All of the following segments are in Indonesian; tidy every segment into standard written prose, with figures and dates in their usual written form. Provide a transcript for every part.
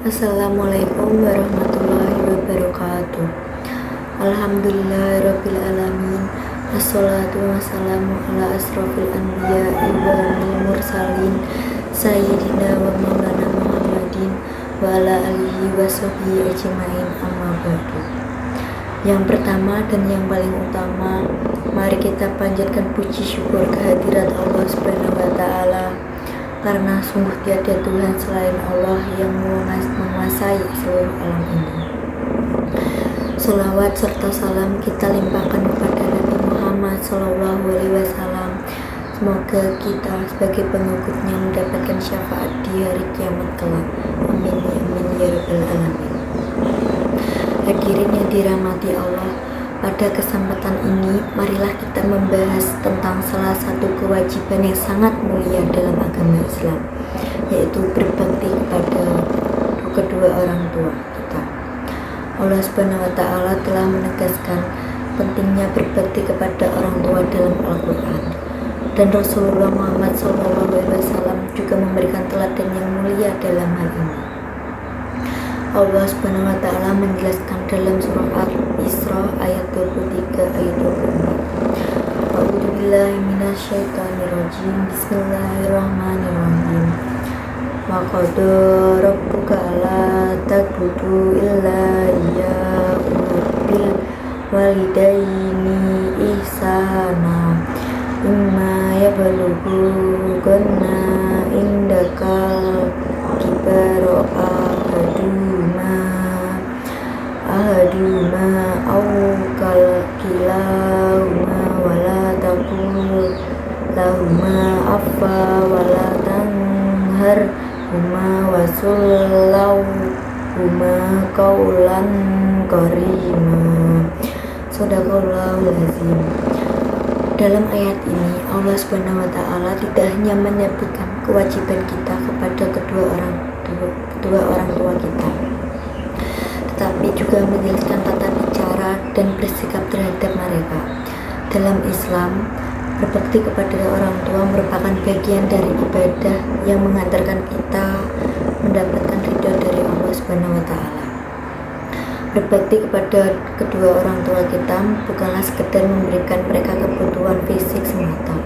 Assalamualaikum warahmatullahi wabarakatuh. Alhamdulillahirabbil alamin. Assalatu wassalamu ala asrofil anbiya'i wal mursalin sayyidina wa maulana Muhammadin wa ala alihi wa sahbihi ajmain, amma ba'du. Yang pertama dan yang paling utama, mari kita panjatkan puji syukur kehadirat Allah Subhanahu wa taala, karena sungguh tiada Tuhan selain Allah yang menguasai seluruh alam ini. Selawat serta salam kita limpahkan kepada Nabi Muhammad SAW. Semoga kita sebagai pengikutnya mendapatkan syafaat di hari kiamat kelak. Amin ya amin ya rabbal alamin. Hadirin yang dirahmati Allah, pada kesempatan ini marilah kita membahas tentang salah satu kewajiban yang sangat mulia dalam agama Islam, yaitu berbakti kepada kedua orang tua kita. Allah Subhanahu wa taala telah menegaskan pentingnya berbakti kepada orang tua dalam Al-Qur'an, dan Rasulullah Muhammad SAW juga memberikan teladan yang mulia dalam hal ini. Allah Subhanahu wa taala menjelaskan dalam surah Al-Isra ayat 23 ayat 24. A'udzubillahi minasyaitonirrajim. Bismillahirrahmanirrahim. Wa qada rabbuka alla ta'budu illa iyyahu bil walidaini ihsana. Imma yablughanna indakal kibara ahaduma aw kilahuma wala taqul lahuma affa wala tanharhuma wasullahuma qawlan karima. Shadaqallahul azim. Dalam ayat ini Allah Subhanahu wa taala tidak hanya menyebutkan kewajiban kita kepada kedua orang tua kita, tetapi juga menjelaskan tata bicara dan bersikap terhadap mereka. Dalam Islam, berbakti kepada orang tua merupakan bagian dari ibadah yang mengantarkan kita mendapatkan ridho dari Allah Subhanahu wa taala. Berbakti kepada kedua orang tua kita bukanlah sekedar memberikan mereka kebutuhan fisik semata,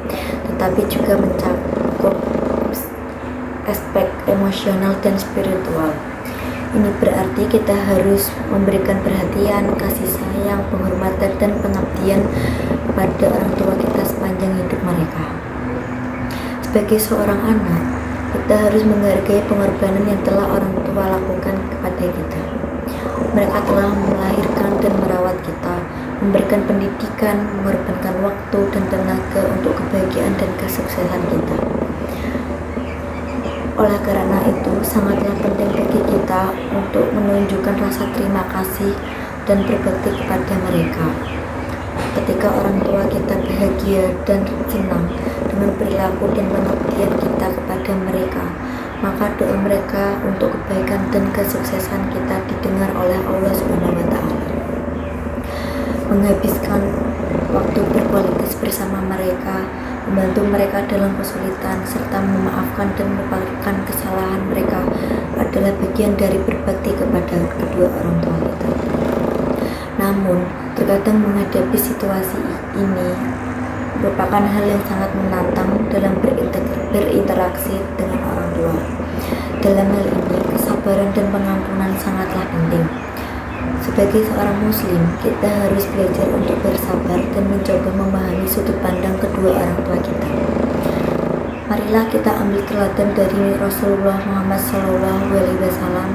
tetapi juga mencakup aspek emosional dan spiritual. Ini berarti kita harus memberikan perhatian, kasih sayang, penghormatan, dan pengabdian kepada orang tua kita sepanjang hidup mereka. Sebagai seorang anak, kita harus menghargai pengorbanan yang telah orang tua lakukan kepada kita. Mereka telah melahirkan dan merawat kita, memberikan pendidikan, mengorbankan waktu dan tenaga untuk kebahagiaan dan kesuksesan kita. Oleh karena itu, sangatlah penting bagi kita untuk menunjukkan rasa terima kasih dan berbakti kepada mereka. Ketika orang tua kita bahagia dan senang dengan perilaku dan pengabdian kita kepada mereka, maka doa mereka untuk kebaikan dan kesuksesan kita didengar oleh Allah Subhanahu wa taala. Menghabiskan waktu berkualitas bersama mereka, membantu mereka dalam kesulitan, serta memaafkan dan melupakan kesalahan mereka adalah bagian dari berbakti kepada kedua orang tua kita. Namun, terkadang menghadapi situasi ini merupakan hal yang sangat menantang dalam berinteraksi dengan orang tua. Dalam hal ini, kesabaran dan pengampunan sangatlah penting. Sebagai seorang muslim, kita harus belajar untuk bersabar dan mencoba memahami sudut pandang kedua orang tua kita. Marilah kita ambil teladan dari Rasulullah Muhammad SAW.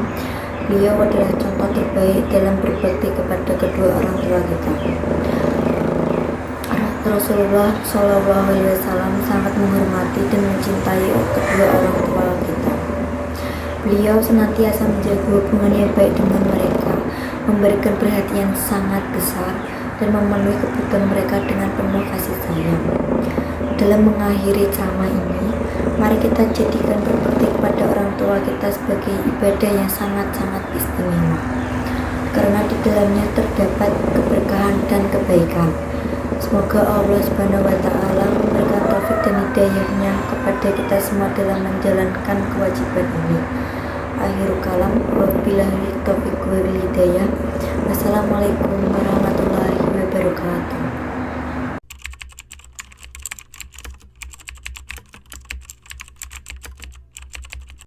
Beliau adalah contoh terbaik dalam berbakti kepada kedua orang tua kita. Rasulullah SAW sangat menghormati dan mencintai kedua orang tua kita. Beliau senantiasa menjaga hubungan yang baik dengan mereka, memberikan perhatian sangat besar, dan memenuhi kebutuhan mereka dengan penuh kasih sayang. Dalam mengakhiri ceramah ini, mari kita jadikan berbakti kepada orang tua kita sebagai ibadah yang sangat-sangat istimewa, karena di dalamnya terdapat keberkahan dan kebaikan. Semoga Allah Subhanahu wa taala memberikan taufik dan hidayahnya kepada kita semua dalam menjalankan kewajiban ini. Akhirul kalam. Wabillahi taufiq wal hidayah. Wassalamualaikum warahmatullahi wabarakatuh.